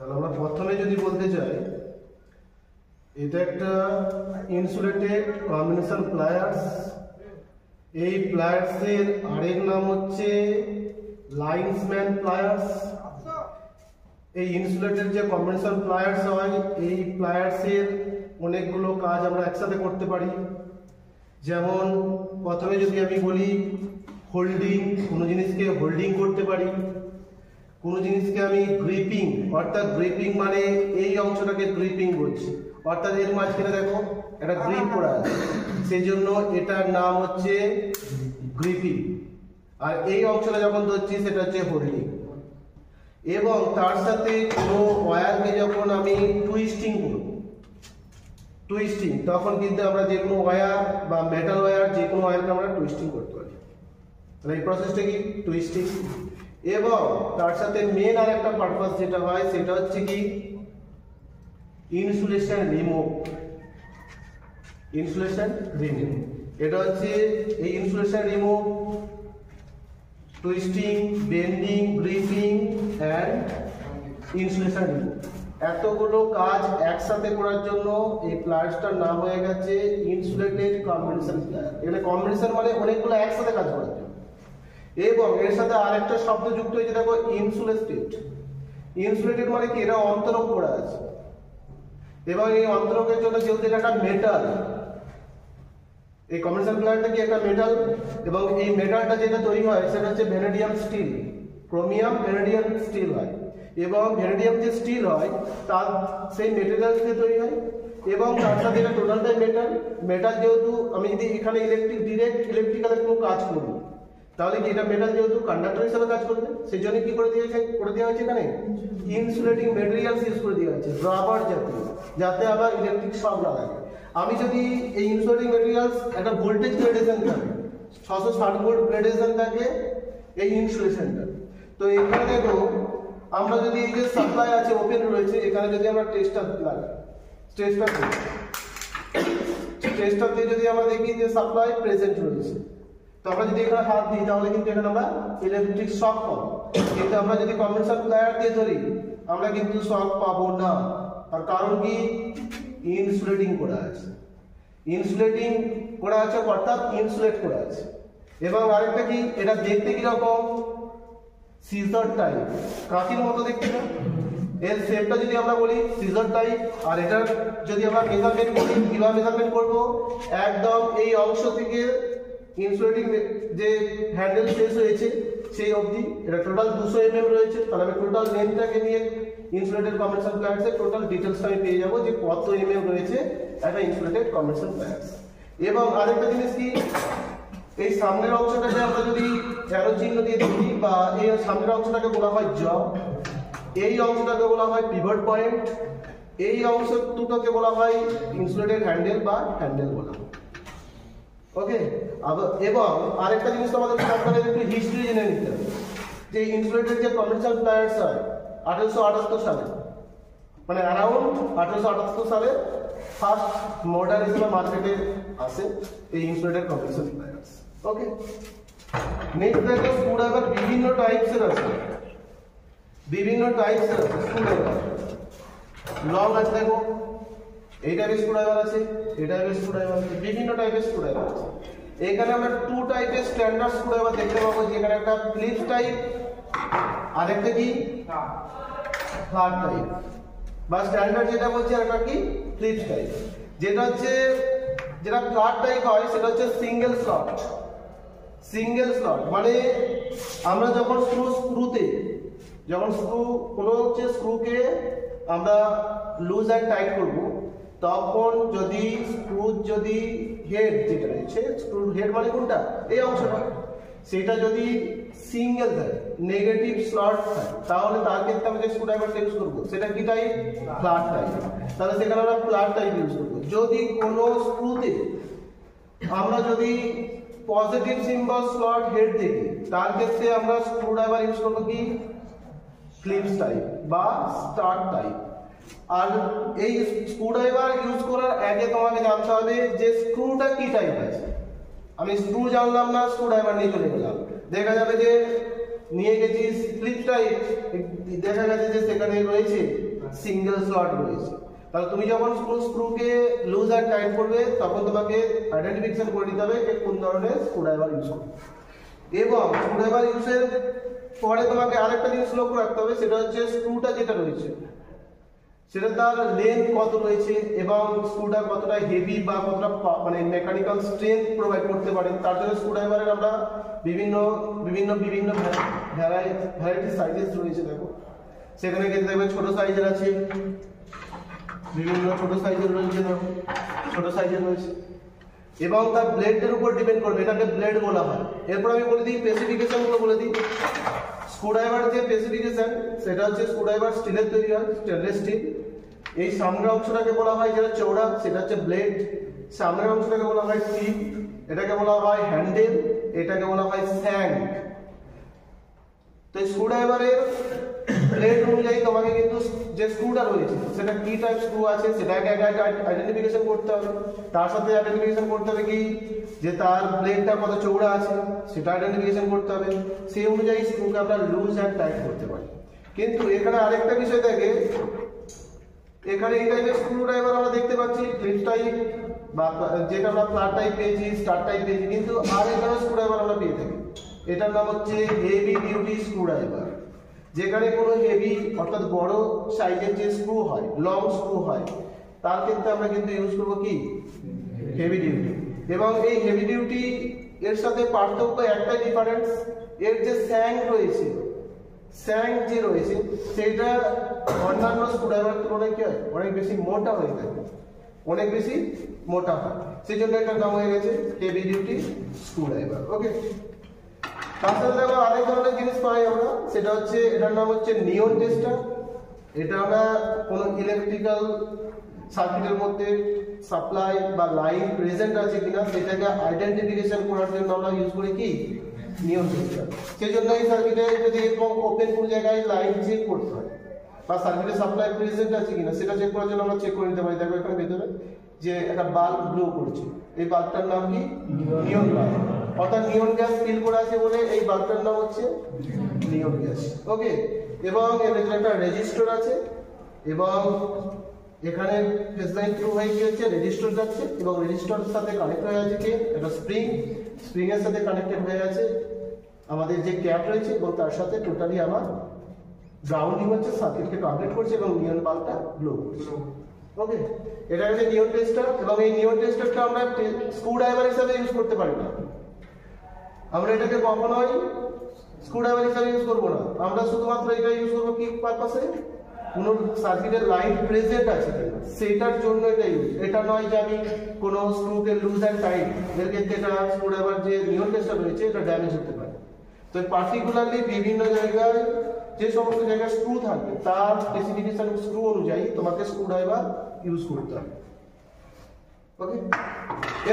তাহলে আমরা প্রথমে যদি বলতে চাই এটা একটা ইনসুলেটেড কম্বিনেশন প্লায়ার্স। এই প্লায়ার্সের আরেক নাম হচ্ছে লাইন্সম্যান প্লায়ার্স। এই ইনসুলেটেড যে কম্বিনেশন প্লায়ার্স হয়, এই প্লায়ার্সের অনেকগুলো কাজ আমরা একসাথে করতে পারি। যেমন প্রথমে যদি আমি বলি হোল্ডিং, কোনো জিনিসকে হোল্ডিং করতে পারি। কোনো জিনিসকে আমি গ্রিপিং, অর্থাৎ গ্রিপিং মানে এই অংশটাকে গ্রিপিং বলছি, অর্থাৎ এর মাঝখানে দেখো একটা গ্রিপ করা আছে, সেই জন্য এটার নাম হচ্ছে গ্রিপিং। আর এই অংশটা যখন ধরছি সেটা হচ্ছে হোল্ডিং। এবং তার সাথে কোনো ওয়্যারকে যখন আমি টুইস্টিং করব, টুইস্টিং, তখন কিন্তু আমরা যে কোনো ওয়্যার বা মেটাল ওয়্যার, যে কোনো ওয়্যারকে আমরা টুইস্টিং করতে পারি। তাহলে এই প্রসেসটা কি টুইস্টিং। এবং তার সাথে মেন আর একটা পারপাস যেটা হয় সেটা হচ্ছে কি ইনসুলেশন রিমুভ। ইনসুলেশন রিমুভ এটা হচ্ছে এই insulation remove, twisting, bending, gripping and insulation remove, এতগুলো কাজ একসাথে করার জন্য এই প্লায়ার্সটার নাম হয়ে গেছে ইনসুলেটেড কম্বিনেশন প্লায়ার। এখানে কম্বিনেশন মানে অনেকগুলো একসাথে কাজ করার জন্য। এবং এর সাথে আরেকটা শব্দ যুক্ত হয়েছে, দেখো ইনসুলেটেড। ইনসুলেটেড মানে কি, এটা অন্তরক করা আছে। এবং এই অন্তরকের জন্য যেহেতু এটা একটা মেটাল, এই কম্বিনেশন প্লায়ারটা কি একটা মেটাল, এবং এই মেটালটা যেটা তৈরি হয় সেটা হচ্ছে ভ্যানেডিয়াম স্টিল, ক্রোমিয়াম ভ্যানেডিয়াম স্টিল হয়। এবং ভ্যানেডিয়াম যে স্টিল হয় তার সেই মেটেরিয়াল থেকে তৈরি হয়। এবং তার সাথে এটা টোটালটাই মেটাল। মেটাল যেহেতু আমি যদি এখানে ডিরেক্ট ইলেকট্রিক্যাল কোনো কাজ করি, তাহলে কি এটা মেটাল যেহেতু কন্ডাক্টর হিসেবে কাজ করবে, সেই জন্য কি করে দেওয়া হয়েছে এখানে ইনসুলেটিং ম্যাটেরিয়ালস ইউজ করে দেওয়া হয়েছে, রাবার জাতীয়, যাতে আবার ইলেকট্রিক শক না লাগে। আমি যদি এই ইনসুলেটিং ম্যাটেরিয়ালস একটা ভোল্টেজ গ্রেডেশন থাকে, 660 ভোল্ট গ্রেডেশন থাকে এই ইনসুলেশনটা। তো এখানে দেখো আমরা যদি এই যে সাপ্লাই আছে ওপেন রয়েছে, এখানে যদি আমরা টেস্টার লাগাই, টেস্টার দিয়ে যদি আমরা দেখি যে সাপ্লাই প্রেজেন্ট রয়েছে, তো আমরা যদি এখানে হাত দিই তাহলে কিন্তু এখানে আমরা ইলেকট্রিক শক পাবো। কিন্তু আমরা যদি কম্বিনেশন প্লায়ার দিয়ে ধরি আমরা কিন্তু শক পাবো না। তার কারণ কি, ইনসুলেটিং করা আছে। ইনসুলেটিং করা আছে অর্থাৎ ইনসুলেট করা আছে। এবং আরেকটা কি, এটা দেখতে কিরকম সিজার টাইপ, কাঁচির মতো দেখতে না, এর শেপটা যদি আমরা বলি সিজার টাইপ। আর এটা যদি আমরা মেজারমেন্ট করি, কিভাবে মেজারমেন্ট করব, একদম এই অংশ থেকে ইনসুলেটিং যে হ্যান্ডেল শেষ হয়েছে সেই অবধি, এটা টোটাল 200 mm রয়েছে। তাহলে আমি টোটাল লেন্থটাকে নিয়ে ইনসুলেটেড কম্বিনেশন প্লায়ার্সের টোটাল ডিটেলসটা আমি পেয়ে যাবো যে কত mm রয়েছে একটা ইনসুলেটেড কম্বিনেশন প্লায়ার্স। এবং আরেকটা জিনিস কি, এই সামনের অংশটাকে আমরা যদি অ্যারো চিহ্ন দিয়ে দেখি, বা এই সামনের অংশটাকে বলা হয় জ, এই অংশটাকে বলা হয় পিভট পয়েন্ট, এই অংশ দুটোকে বলা হয় ইনসুলেটেড হ্যান্ডেল বা হ্যান্ডেল বলা হয়। ওকে। এবং আরেকটা জিনিস আমাদের আপনাদের একটু হিস্ট্রি জেনে নিতে হবে, যে ইনসুলেটেড যে কম্বিনেশন প্লায়ার্স হয় 1878 সালে, মানে অ্যারাউন্ড 1878 সালে ফার্স্ট মডার্ন হিসেবে মার্কেটে আসে এই ইনসুলেটেড কম্বিনেশন প্লায়ার্স। ওকে। নেক্সট দেখো স্ক্রুড্রাইভার বিভিন্ন টাইপসের আছে, বিভিন্ন টাইপসের আছে স্ক্রুড্রাইভার। লং আছে, দেখো এই টাইপের স্ক্রুড্রাইভার আছে, এই টাইপের স্ক্রুড্রাইভার আছে, বিভিন্ন টাইপের স্ক্রুড্রাইভার আছে। এখানে আমরা 2 টাইপের স্ট্যান্ডার্ড স্ক্রুড্রাইভার দেখতে পাবো, যেখানে একটা ফ্লিপ টাইপ আর একটা কি ফ্ল্যাট টাইপ, বা স্ট্যান্ডার্ড যেটা বলছি আর একটা কি ফ্লিপ টাইপ। যেটা হচ্ছে যেটা ফ্ল্যাট টাইপ হয় সেটা হচ্ছে সিঙ্গেল স্লট। সিঙ্গেল স্লট মানে আমরা যখন স্ক্রুতে কোনো হচ্ছে স্ক্রুকে আমরা লুজ অ্যান্ড টাইট করব, তখন যদি যদি হেড যেটা রয়েছে, স্ক্রুর হেড মানে কোনটা, এই অংশটা, সেটা যদি সিঙ্গেল থাকে, নেগেটিভ স্লট থাকে, তাহলে তার ক্ষেত্রে আমরা যে স্ক্রুড্রাইভারটা ইউজ করবো সেটা কি টাইপ, ফ্ল্যাট টাইপ। তাহলে সেখানে আমরা ফ্ল্যাট টাইপ ইউজ করবো। যদি কোনো স্ক্রুতে আমরা যদি পজিটিভ সিম্বল স্লট হেড দেখি, তার ক্ষেত্রে আমরা স্ক্রুড্রাইভার ইউজ করবো কি ফ্লিপস টাইপ বা স্টার টাইপ। আর এই স্ক্রুড্রাইভার ইউজ করার আগে তোমাকে জানতে হবে যে স্ক্রুটা কি টাইপ আছে। আমি স্ক্রু জানলাম না, স্ক্রুড্রাইভার নিয়ে চলে গেলাম, দেখা যাবে যে নিয়ে গেছি স্লিপ টাইপ, দেখা গেছে যে সেখানে রয়েছে সিঙ্গেল স্লট রয়েছে। তাহলে তুমি যখন স্ক্রুকে লুজ অ্যান্ড টাইট করবে তখন তোমাকে আইডেন্টিফিকেশন করে নিতে হবে যে কোন ধরনের স্ক্রুড্রাইভার ইউজ করবে। এবং স্ক্রুড্রাইভার ইউজের পরে তোমাকে আরেকটা জিনিস লক্ষ্য রাখতে হবে, সেটা হচ্ছে স্ক্রুটা যেটা রয়েছে সেটা তার লেন্থ কত রয়েছে এবং স্ক্রুটা কতটা হেভি বা কতটা মানে মেকানিক্যাল স্ট্রেংথ প্রোভাইড করতে পারে। তার জন্য স্ক্রুড্রাইভারের আমরা বিভিন্ন বিভিন্ন বিভিন্ন ভ্যারাইটি সাইজেস রয়েছে। দেখো সেখানে কিন্তু দেখবে ছোট সাইজের আছে, বিভিন্ন ছোট সাইজের রয়েছে, ছোট সাইজের রয়েছে এবং তার ব্লেডের উপর ডিপেন্ড করবে, এটাকে ব্লেড বলা হয়। এরপর আমি বলে দিই স্পেসিফিকেশনগুলো বলে দিই। স্ক্রুড্রাইভার যে স্পেসিফিকেশন সেটা হচ্ছে স্ক্রুড্রাইভার স্টিলের তৈরি হয়, স্টেনলেস স্টিল। এই সামনের অংশটাকে বলা হয় যেটা চওড়া, সেটা হচ্ছে ব্লেড। সামনের অংশটাকে বলা হয় টিপ, এটাকে বলা হয় হ্যান্ডেল, এটাকে বলা হয় স্যাং। তো স্ক্রুড্রাইভারের ব্লেড অনুযায়ী তোমাকে কিন্তু যে স্ক্রুটা রয়েছে সেটা কি টাইপ স্ক্রু আছে সেটাকে আইডেন্টিফিকেশন করতে হবে। তার সাথে আইডেন্টিফিকেশন করতে হবে কি যে তার ব্লেডটা কত চওড়া আছে সেটা আইডেন্টিফিকেশন করতে হবে। সেই অনুযায়ী স্ক্রুকে আমরা লুজ অ্যান্ড টাইট করতে পারি। কিন্তু এখানে আরেকটা বিষয় থাকে, এখানে এই টাইপের স্ক্রুড্রাইভার আমরা দেখতে পাচ্ছি ক্লিপ টাইপ বা যেটা আমরা ফ্ল্যাট টাইপ পেয়েছি, স্টার টাইপ পেয়েছি, কিন্তু আরেক ধরনের স্ক্রুড্রাইভার আমরা পেয়ে থাকি। এটার নাম হচ্ছে হেভি ডিউটি স্ক্রুড্রাইভার। যেখানে কোনো হেভি অর্থাৎ বড় সাইজের যে স্ক্রু হয়, লং স্ক্রু হয়, তার ক্ষেত্রে আমরা কিন্তু ইউজ করবো কি হেভি ডিউটি। এবং এই হেভি ডিউটি এর সাথে পার্থক্য একটাই ডিফারেন্স, এর যে স্যাং রয়েছে, স্যাং যে রয়েছে সেটা অন্যান্য স্ক্রুড্রাইভার তুলনায় কি হয় অনেক বেশি মোটা হয়ে থাকে, অনেক বেশি মোটা হয়, সেই জন্য এটার নাম হয়ে গেছে হেভি ডিউটি স্ক্রুড্রাইভার। ওকে, তার সাথে দেখো আরেক ধরনের জিনিস পাই আমরা, সেটা হচ্ছে এটার নাম হচ্ছে নিয়ন টেস্টার। এটা আমরা কোনো ইলেকট্রিক্যাল সার্কিটের মধ্যে সাপ্লাই বা লাইন প্রেজেন্ট আছে কিনা সেটাকে আইডেন্টিফিকেশন করার জন্য আমরা ইউজ করি কি নিয়ন টেস্টার। সেই জন্য এই সার্কিটে যদি এরকম ওপেন কোনো জায়গায় লাইন চেক করতে হয় বা সার্কিটে সাপ্লাই প্রেজেন্ট আছে কিনা সেটা চেক করার জন্য আমরা চেক করে নিতে পারি। দেখো এখানে ভেতরে যে একটা বাল্ব গ্লো করছে, এই বাল্বটার নাম কি নিয়ন বাল্ব, অর্থাৎ নিয়ন গ্যাস ফিল করে আছে বলে এই বাল্বটার নাম হচ্ছে নিয়ন গ্যাস। ওকে, এবং এর ভেতরে একটা রেজিস্টর আছে এবং এখানে ফেজ লাইন থ্রু হয়ে কি হচ্ছে রেজিস্টর যাচ্ছে এবং রেজিস্টরের সাথে কানেক্ট হয়ে আছে কি একটা স্প্রিং, স্প্রিং এর সাথে কানেক্টেড হয়ে আছে আমাদের যে ক্যাপ রয়েছে এবং তার সাথে টোটালি আমার গ্রাউন্ডিং হচ্ছে, সার্কিটকে কমপ্লিট করছে এবং নিয়ন বাল্বটা গ্লো করছে। ওকে, এটা হচ্ছে নিয়ন টেস্টার। এবং এই নিয়ন টেস্টারটা আমরা স্ক্রুড্রাইভার হিসেবে ইউজ করতে পারি না, আমরা এটাকে কখনোই স্ক্রুড্রাইভার হিসেবে ইউজ করবো না। আমরা শুধুমাত্র এটা ইউজ করবো কি পারপাসে, কোনো সার্কিটের লাইন প্রেজেন্ট আছে কিনা সেটার জন্য এটা ইউজ। এটা নয় যে আমি কোনো স্ক্রুকে লুজ অ্যান্ড টাইট, এর ক্ষেত্রে এটা স্ক্রুড্রাইভার যে নিয়ন টেস্টার রয়েছে এটা ড্যামেজ হতে পারে। তো পার্টিকুলারলি বিভিন্ন জায়গায় যে সমস্ত জায়গায় স্ক্রু থাকবে তার স্পেসিফিকেশন স্ক্রু অনুযায়ী তোমাকে স্ক্রুড্রাইভার ইউজ করতে হবে। ওকে।